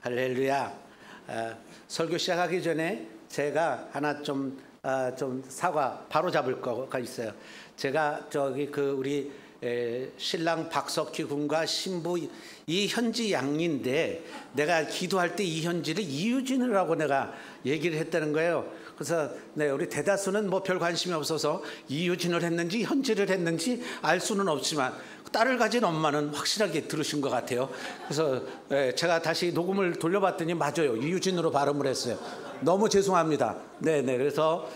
할렐루야. 설교 시작하기 전에 제가 하나 좀 사과 바로 잡을 거가 있어요. 제가 우리 신랑 박석희 군과 신부 이현지 양인데 내가 기도할 때 이현지를 이유진이라고 내가 얘기를 했다는 거예요. 그래서 우리 대다수는 뭐 별 관심이 없어서 이유진을 했는지 현지를 했는지 알 수는 없지만 딸을 가진 엄마는 확실하게 들으신 것 같아요. 그래서 제가 다시 녹음을 돌려봤더니 맞아요. 이유진으로 발음을 했어요. 너무 죄송합니다. 그래서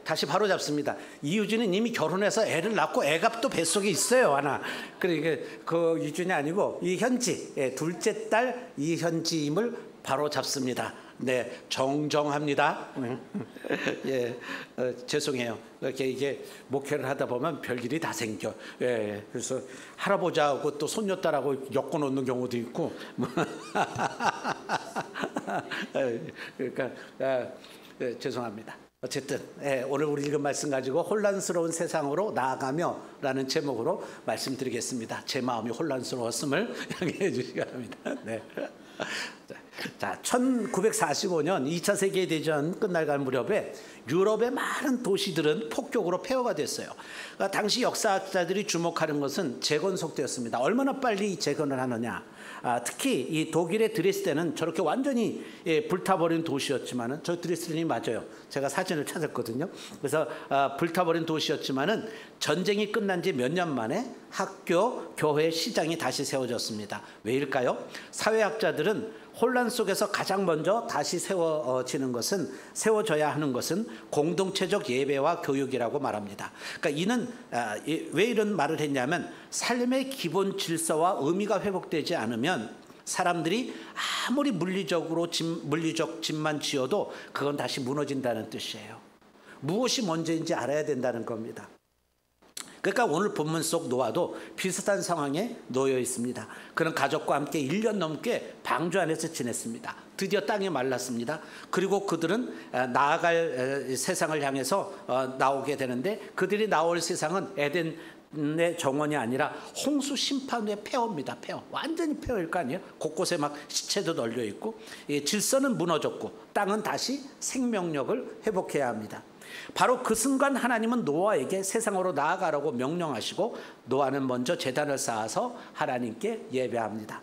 다시 바로 잡습니다. 이유진은 이미 결혼해서 애를 낳고 애가 또 뱃속에 있어요, 하나. 그러니까 그 이유진이 아니고 이현지, 둘째 딸 이현지임을 바로 잡습니다. 정정합니다. 죄송해요. 이게 목회를 하다 보면 별일이 다 생겨. 그래서 할아버지하고 또 손녀딸하고 엮어 놓는 경우도 있고. 그러니까 죄송합니다. 어쨌든 오늘 우리 읽은 말씀 가지고 혼란스러운 세상으로 나아가며 라는 제목으로 말씀드리겠습니다. 제 마음이 혼란스러웠음을 양해해 주시기 바랍니다. 자, 1945년 2차 세계대전 끝날 무렵에 유럽의 많은 도시들은 폭격으로 폐허가 됐어요. 그러니까 당시 역사학자들이 주목하는 것은 재건속되었습니다. 얼마나 빨리 재건을 하느냐. 특히 이 독일의 드레스덴은 저렇게 완전히 불타버린 도시였지만은, 저 드레스덴이 맞아요. 제가 사진을 찾았거든요. 그래서 불타버린 도시였지만은 전쟁이 끝난 지 몇 년 만에 학교, 교회, 시장이 다시 세워졌습니다. 왜일까요? 사회학자들은 혼란 속에서 가장 먼저 다시 세워져야 하는 것은 공동체적 예배와 교육이라고 말합니다. 그러니까 이는 왜 이런 말을 했냐면, 삶의 기본 질서와 의미가 회복되지 않으면 사람들이 아무리 물리적 집만 지어도 그건 다시 무너진다는 뜻이에요. 무엇이 먼저인지 알아야 된다는 겁니다. 그러니까 오늘 본문 속 노아도 비슷한 상황에 놓여 있습니다. 그는 가족과 함께 1년 넘게 방주 안에서 지냈습니다. 드디어 땅이 말랐습니다. 그리고 그들은 나아갈 세상을 향해서 나오게 되는데, 그들이 나올 세상은 에덴의 정원이 아니라 홍수 심판의 폐허입니다. 폐허. 완전히 폐허일 거 아니에요. 곳곳에 막 시체도 널려 있고, 질서는 무너졌고 땅은 다시 생명력을 회복해야 합니다. 바로 그 순간 하나님은 노아에게 세상으로 나아가라고 명령하시고, 노아는 먼저 제단을 쌓아서 하나님께 예배합니다.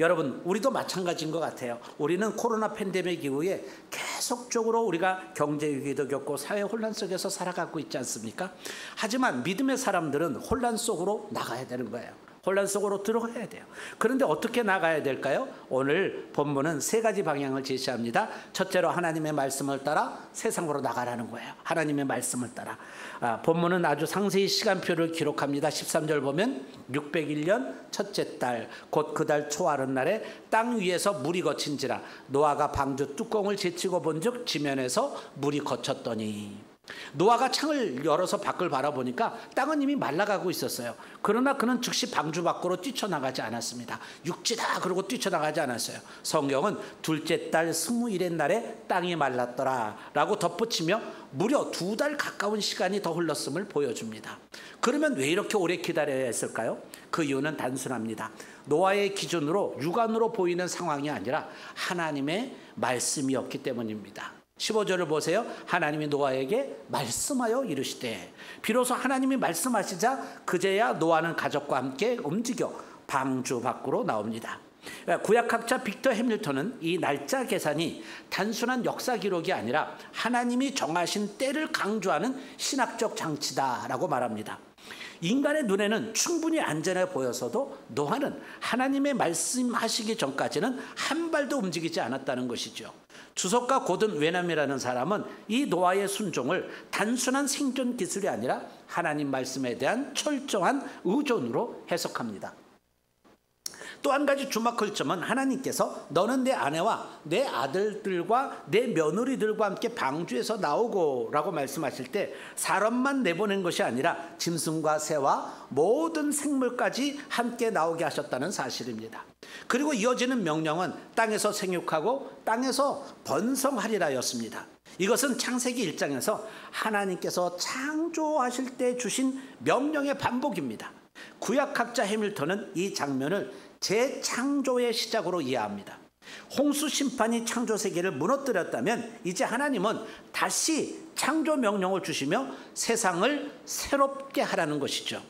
여러분, 우리도 마찬가지인 것 같아요. 우리는 코로나 팬데믹 이후에 계속적으로 우리가 경제 위기도 겪고 사회 혼란 속에서 살아가고 있지 않습니까? 하지만 믿음의 사람들은 혼란 속으로 나가야 되는 거예요. 혼란 속으로 들어가야 돼요. 그런데 어떻게 나가야 될까요? 오늘 본문은 세 가지 방향을 제시합니다. 첫째로 하나님의 말씀을 따라 세상으로 나가라는 거예요. 하나님의 말씀을 따라. 본문은 아주 상세히 시간표를 기록합니다. 13절 보면 601년 첫째 달 곧 그 달 초하룻 날에 땅 위에서 물이 거친지라 노아가 방주 뚜껑을 제치고 본즉 지면에서 물이 거쳤더니. 노아가 창을 열어서 밖을 바라보니까 땅은 이미 말라가고 있었어요. 그러나 그는 즉시 방주 밖으로 뛰쳐나가지 않았습니다. 육지다 그러고 뛰쳐나가지 않았어요. 성경은 둘째 달 21의 날에 땅이 말랐더라 라고 덧붙이며 무려 2달 가까운 시간이 더 흘렀음을 보여줍니다. 그러면 왜 이렇게 오래 기다려야 했을까요? 그 이유는 단순합니다. 노아의 기준으로 육안으로 보이는 상황이 아니라 하나님의 말씀이었기 때문입니다. 15절을 보세요. 하나님이 노아에게 말씀하여 이르시되. 비로소 하나님이 말씀하시자 그제야 노아는 가족과 함께 움직여 방주 밖으로 나옵니다. 구약학자 빅터 해밀턴은 이 날짜 계산이 단순한 역사 기록이 아니라 하나님이 정하신 때를 강조하는 신학적 장치다라고 말합니다. 인간의 눈에는 충분히 안전해 보여서도 노아는 하나님의 말씀하시기 전까지는 한 발도 움직이지 않았다는 것이죠. 주석가 고든 웨남이라는 사람은 이 노아의 순종을 단순한 생존 기술이 아니라 하나님 말씀에 대한 철저한 의존으로 해석합니다. 또 한 가지 주목할 점은 하나님께서 너는 내 아내와 내 아들들과 내 며느리들과 함께 방주에서 나오고 라고 말씀하실 때 사람만 내보낸 것이 아니라 짐승과 새와 모든 생물까지 함께 나오게 하셨다는 사실입니다. 그리고 이어지는 명령은 땅에서 생육하고 땅에서 번성하리라였습니다. 이것은 창세기 1장에서 하나님께서 창조하실 때 주신 명령의 반복입니다. 구약학자 해밀턴은 이 장면을 재창조의 시작으로 이해합니다. 홍수 심판이 창조 세계를 무너뜨렸다면 이제 하나님은 다시 창조 명령을 주시며 세상을 새롭게 하라는 것이죠.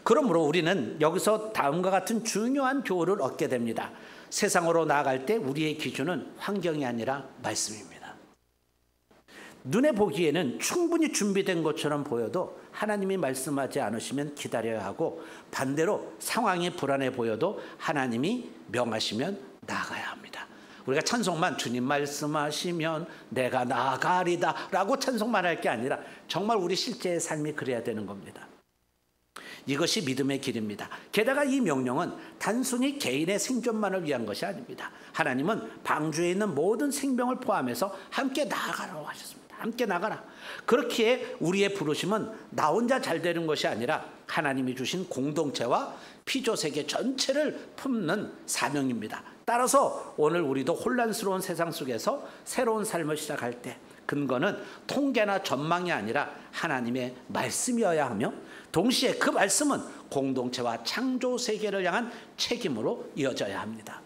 그러므로 우리는 여기서 다음과 같은 중요한 교훈을 얻게 됩니다. 세상으로 나아갈 때 우리의 기준은 환경이 아니라 말씀입니다. 눈에 보기에는 충분히 준비된 것처럼 보여도 하나님이 말씀하지 않으시면 기다려야 하고, 반대로 상황이 불안해 보여도 하나님이 명하시면 나아가야 합니다. 우리가 찬송만 주님 말씀하시면 내가 나아가리다 라고 찬송만 할 게 아니라 정말 우리 실제의 삶이 그래야 되는 겁니다. 이것이 믿음의 길입니다. 게다가 이 명령은 단순히 개인의 생존만을 위한 것이 아닙니다. 하나님은 방주에 있는 모든 생명을 포함해서 함께 나아가라고 하셨습니다. 함께 나가라. 그렇기에 우리의 부르심은 나 혼자 잘 되는 것이 아니라 하나님이 주신 공동체와 피조세계 전체를 품는 사명입니다. 따라서 오늘 우리도 혼란스러운 세상 속에서 새로운 삶을 시작할 때 근거는 통계나 전망이 아니라 하나님의 말씀이어야 하며, 동시에 그 말씀은 공동체와 창조 세계를 향한 책임으로 이어져야 합니다.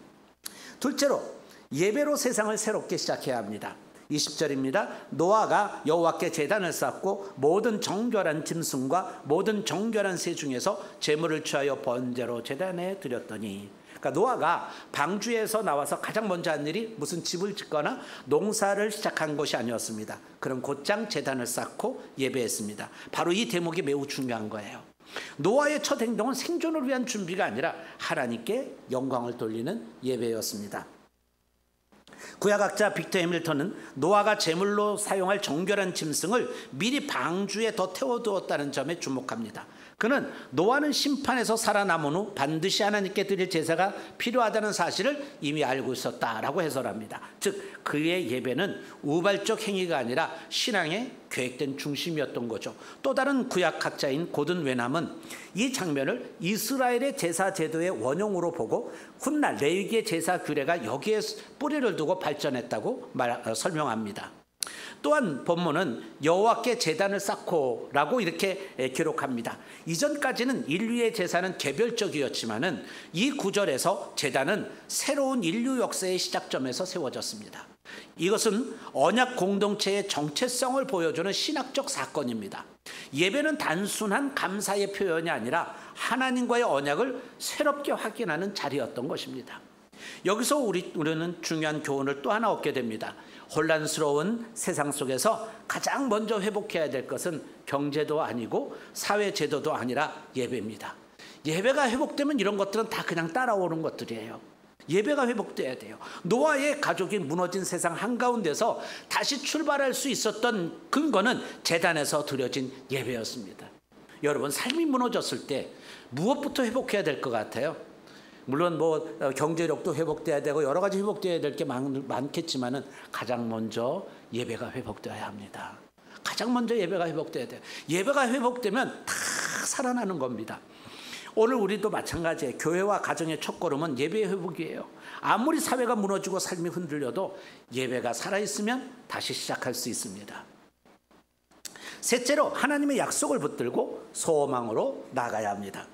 둘째로, 예배로 세상을 새롭게 시작해야 합니다. 20절입니다. 노아가 여호와께 제단을 쌓고 모든 정결한 짐승과 모든 정결한 새 중에서 제물을 취하여 번제로 제단에 드렸더니, 그러니까 노아가 방주에서 나와서 가장 먼저 한 일이 무슨 집을 짓거나 농사를 시작한 것이 아니었습니다. 그럼 곧장 제단을 쌓고 예배했습니다. 바로 이 대목이 매우 중요한 거예요. 노아의 첫 행동은 생존을 위한 준비가 아니라 하나님께 영광을 돌리는 예배였습니다. 구약학자 빅터 해밀턴은 노아가 제물로 사용할 정결한 짐승을 미리 방주에 더 태워두었다는 점에 주목합니다. 그는 노아는 심판에서 살아남은 후 반드시 하나님께 드릴 제사가 필요하다는 사실을 이미 알고 있었다라고 해설합니다. 즉 그의 예배는 우발적 행위가 아니라 신앙의 계획된 중심이었던 거죠. 또 다른 구약학자인 고든 웨남은 이 장면을 이스라엘의 제사 제도의 원형으로 보고 훗날 레위기의 제사 규례가 여기에 뿌리를 두고 발전했다고 설명합니다. 또한 본문은 여호와께 제단을 쌓고라고 이렇게 기록합니다. 이전까지는 인류의 제사는 개별적이었지만은 이 구절에서 제단은 새로운 인류 역사의 시작점에서 세워졌습니다. 이것은 언약 공동체의 정체성을 보여주는 신학적 사건입니다. 예배는 단순한 감사의 표현이 아니라 하나님과의 언약을 새롭게 확인하는 자리였던 것입니다. 여기서 우리는 중요한 교훈을 또 하나 얻게 됩니다. 혼란스러운 세상 속에서 가장 먼저 회복해야 될 것은 경제도 아니고 사회 제도도 아니라 예배입니다. 예배가 회복되면 이런 것들은 다 그냥 따라오는 것들이에요. 예배가 회복돼야 돼요. 노아의 가족이 무너진 세상 한가운데서 다시 출발할 수 있었던 근거는 제단에서 드려진 예배였습니다. 여러분, 삶이 무너졌을 때 무엇부터 회복해야 될 것 같아요? 물론 경제력도 회복돼야 되고 여러 가지 회복돼야 될 게 많겠지만은 가장 먼저 예배가 회복돼야 합니다. 가장 먼저 예배가 회복돼야 돼요. 예배가 회복되면 다 살아나는 겁니다. 오늘 우리도 마찬가지예요. 교회와 가정의 첫걸음은 예배의 회복이에요. 아무리 사회가 무너지고 삶이 흔들려도 예배가 살아있으면 다시 시작할 수 있습니다. 셋째로, 하나님의 약속을 붙들고 소망으로 나가야 합니다.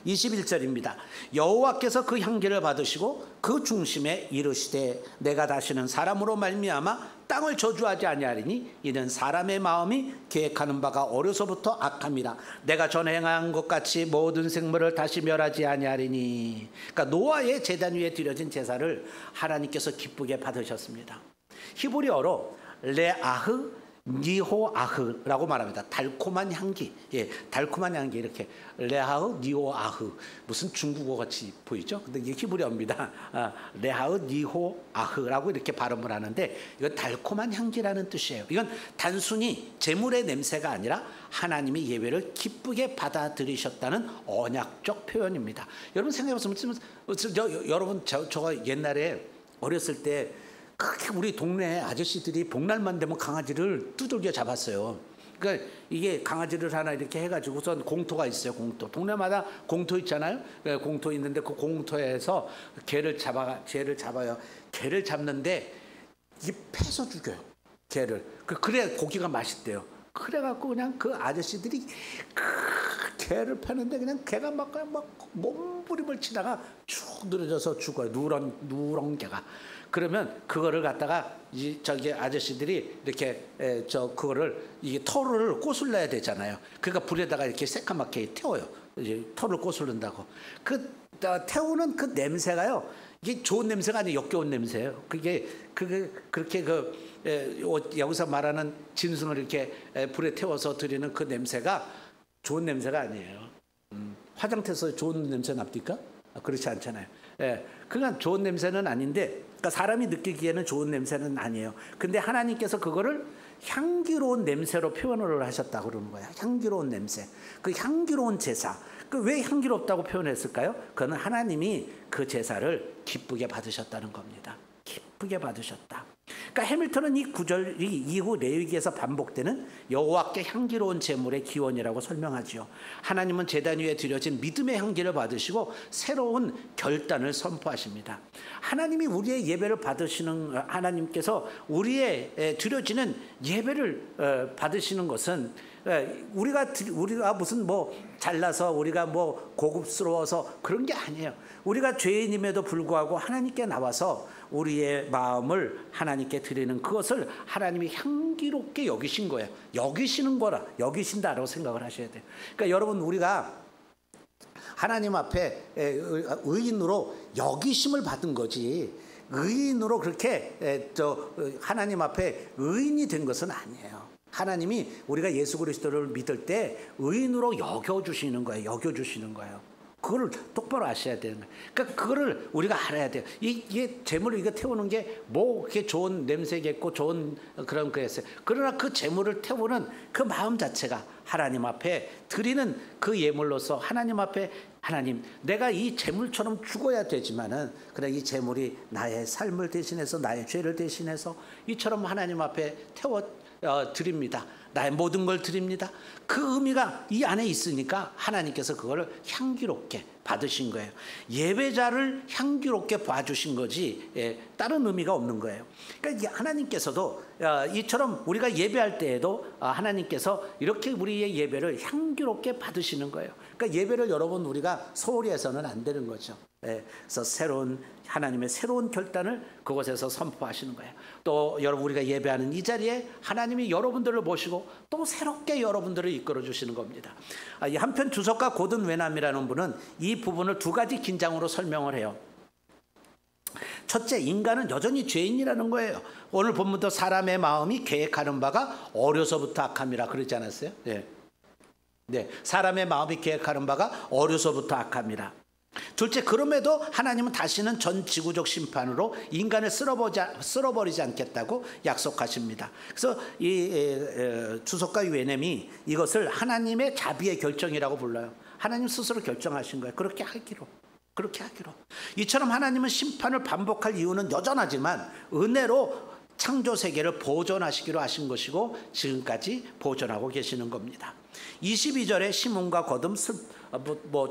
21절입니다. 여호와께서 그 향기를 받으시고 그 중심에 이르시되 내가 다시는 사람으로 말미암아 땅을 저주하지 아니하리니 이는 사람의 마음이 계획하는 바가 어려서부터 악함이라. 내가 전에 행한 것 같이 모든 생물을 다시 멸하지 아니하리니. 그러니까 노아의 제단 위에 드려진 제사를 하나님께서 기쁘게 받으셨습니다. 히브리어로 레아흐 니호아흐라고 말합니다. 달콤한 향기, 달콤한 향기, 이렇게 레하흐 니호아흐, 무슨 중국어 같이 보이죠? 근데 이게 히브리어입니다. 레하흐 니호아흐라고 이렇게 발음을 하는데 이건 달콤한 향기라는 뜻이에요. 이건 단순히 제물의 냄새가 아니라 하나님이 예배를 기쁘게 받아들이셨다는 언약적 표현입니다. 여러분 생각해보시면, 여러분 저가 옛날에 어렸을 때 그렇게 우리 동네 아저씨들이 복날만 되면 강아지를 두들겨 잡았어요. 그러니까 이게 강아지를 하나 이렇게 해가지고선 공터가 있어요. 공터. 동네마다 공터 있잖아요. 공터 있는데 그 공터에서 개를 잡아요. 개를 잡는데 이게 패서 죽여요. 개를. 그래야 고기가 맛있대요. 그래갖고 그냥 그 아저씨들이 그렇게 개를 패는데 그냥 개가 막 몸부림을 치다가 쭉 늘어져서 죽어요. 누런 개가. 그러면 그거를 갖다가 저기 아저씨들이 이렇게 그거를 이게 털을 꼬슬러야 되잖아요. 그러니까 불에다가 이렇게 새까맣게 태워요. 이제 털을 꼬슬른다고. 태우는 그 냄새가요. 이게 좋은 냄새가 아니에요. 역겨운 냄새예요. 그게 그렇게 여기서 말하는 짐승을 이렇게 불에 태워서 드리는 그 냄새가 좋은 냄새가 아니에요. 화장터에서 좋은 냄새 납니까? 그렇지 않잖아요. 그러니까 좋은 냄새는 아닌데, 그러니까 사람이 느끼기에는 좋은 냄새는 아니에요. 근데 하나님께서 그거를 향기로운 냄새로 표현을 하셨다고 그러는 거예요. 향기로운 냄새. 그 향기로운 제사. 왜 향기롭다고 표현했을까요? 그건 하나님이 그 제사를 기쁘게 받으셨다는 겁니다. 기쁘게 받으셨다. 그러니까 해밀턴은 이 구절이 이후 레위기에서 반복되는 여호와께 향기로운 제물의 기원이라고 설명하지요. 하나님은 제단 위에 드려진 믿음의 향기를 받으시고 새로운 결단을 선포하십니다. 하나님이 우리의 예배를 받으시는, 하나님께서 우리의 드려지는 예배를 받으시는 것은 우리가 무슨 잘나서 우리가 고급스러워서 그런 게 아니에요. 우리가 죄인임에도 불구하고 하나님께 나와서 우리의 마음을 하나님께 드리는 그것을 하나님이 향기롭게 여기신 거예요. 여기신다라고 생각을 하셔야 돼요. 그러니까 여러분, 우리가 하나님 앞에 의인으로 여기심을 받은 거지, 의인으로 그렇게 하나님 앞에 의인이 된 것은 아니에요. 하나님이 우리가 예수 그리스도를 믿을 때 의인으로 여겨주시는 거예요. 그거를 똑바로 아셔야 되는 거예요. 그러니까 그거를 우리가 알아야 돼요. 이게 재물을 이거 태우는 게 그게 좋은 냄새겠고 좋은 그런 거였어요. 그러나 그 재물을 태우는 그 마음 자체가 하나님 앞에 드리는 그 예물로서 하나님 앞에, 하나님, 내가 이 재물처럼 죽어야 되지만은 그래, 이 재물이 나의 삶을 대신해서, 나의 죄를 대신해서 이처럼 하나님 앞에 드립니다. 나의 모든 걸 드립니다. 그 의미가 이 안에 있으니까 하나님께서 그걸 향기롭게 받으신 거예요. 예배자를 향기롭게 봐주신 거지 다른 의미가 없는 거예요. 그러니까 하나님께서도 이처럼 우리가 예배할 때에도 하나님께서 이렇게 우리의 예배를 향기롭게 받으시는 거예요. 그러니까 예배를 여러분 우리가 소홀히 해서는 안 되는 거죠. 그래서 하나님의 새로운 결단을 그곳에서 선포하시는 거예요. 또 여러분, 우리가 예배하는 이 자리에 하나님이 여러분들을 모시고 또 새롭게 여러분들을 이끌어 주시는 겁니다. 한편 주석가 고든 웨남이라는 분은 이 부분을 두 가지 긴장으로 설명을 해요. 첫째, 인간은 여전히 죄인이라는 거예요. 오늘 본문도 사람의 마음이 계획하는 바가 어려서부터 악함이라 그러지 않았어요? 네, 사람의 마음이 계획하는 바가 어려서부터 악함이라. 둘째, 그럼에도 하나님은 다시는 전 지구적 심판으로 인간을 쓸어버리지 않겠다고 약속하십니다. 그래서 이 주석가 웨넴이 이것을 하나님의 자비의 결정이라고 불러요. 하나님 스스로 결정하신 거예요. 그렇게 하기로. 이처럼 하나님은 심판을 반복할 이유는 여전하지만 은혜로 창조 세계를 보존하시기로 하신 것이고 지금까지 보존하고 계시는 겁니다. 22절에 시몬과 거듭,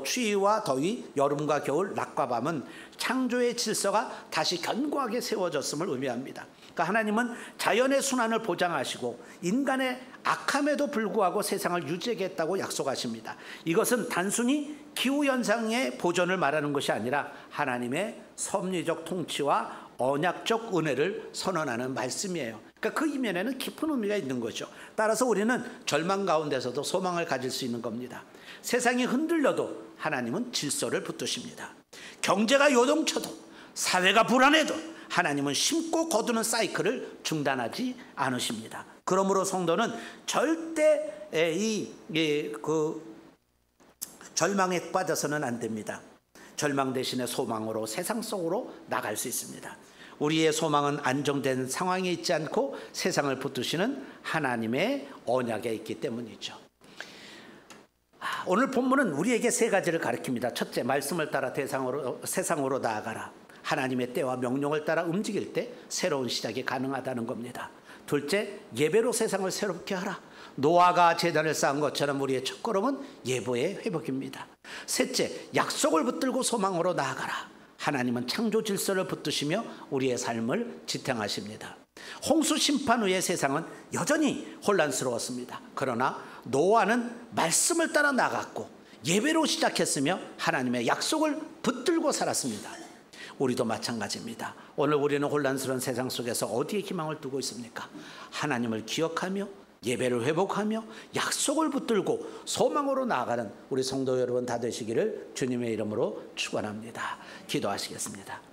추위와 더위, 여름과 겨울, 낮과 밤은 창조의 질서가 다시 견고하게 세워졌음을 의미합니다. 그러니까 하나님은 자연의 순환을 보장하시고 인간의 악함에도 불구하고 세상을 유지하겠다고 약속하십니다. 이것은 단순히 기후현상의 보존을 말하는 것이 아니라 하나님의 섭리적 통치와 언약적 은혜를 선언하는 말씀이에요. 그러니까 그 이면에는 깊은 의미가 있는 거죠. 따라서 우리는 절망 가운데서도 소망을 가질 수 있는 겁니다. 세상이 흔들려도 하나님은 질서를 붙드십니다. 경제가 요동쳐도, 사회가 불안해도 하나님은 심고 거두는 사이클을 중단하지 않으십니다. 그러므로 성도는 절대 절망에 빠져서는 안 됩니다. 절망 대신에 소망으로 세상 속으로 나갈 수 있습니다. 우리의 소망은 안정된 상황에 있지 않고 세상을 붙드시는 하나님의 언약에 있기 때문이죠. 오늘 본문은 우리에게 세 가지를 가르칩니다. 첫째, 말씀을 따라 세상으로 나아가라. 하나님의 때와 명령을 따라 움직일 때 새로운 시작이 가능하다는 겁니다. 둘째, 예배로 세상을 새롭게 하라. 노아가 제단을 쌓은 것처럼 우리의 첫걸음은 예배의 회복입니다. 셋째, 약속을 붙들고 소망으로 나아가라. 하나님은 창조 질서를 붙드시며 우리의 삶을 지탱하십니다. 홍수 심판 후의 세상은 여전히 혼란스러웠습니다. 그러나 노아는 말씀을 따라 나갔고 예배로 시작했으며 하나님의 약속을 붙들고 살았습니다. 우리도 마찬가지입니다. 오늘 우리는 혼란스러운 세상 속에서 어디에 희망을 두고 있습니까? 하나님을 기억하며 예배를 회복하며 약속을 붙들고 소망으로 나아가는 우리 성도 여러분 다 되시기를 주님의 이름으로 축원합니다. 기도하시겠습니다.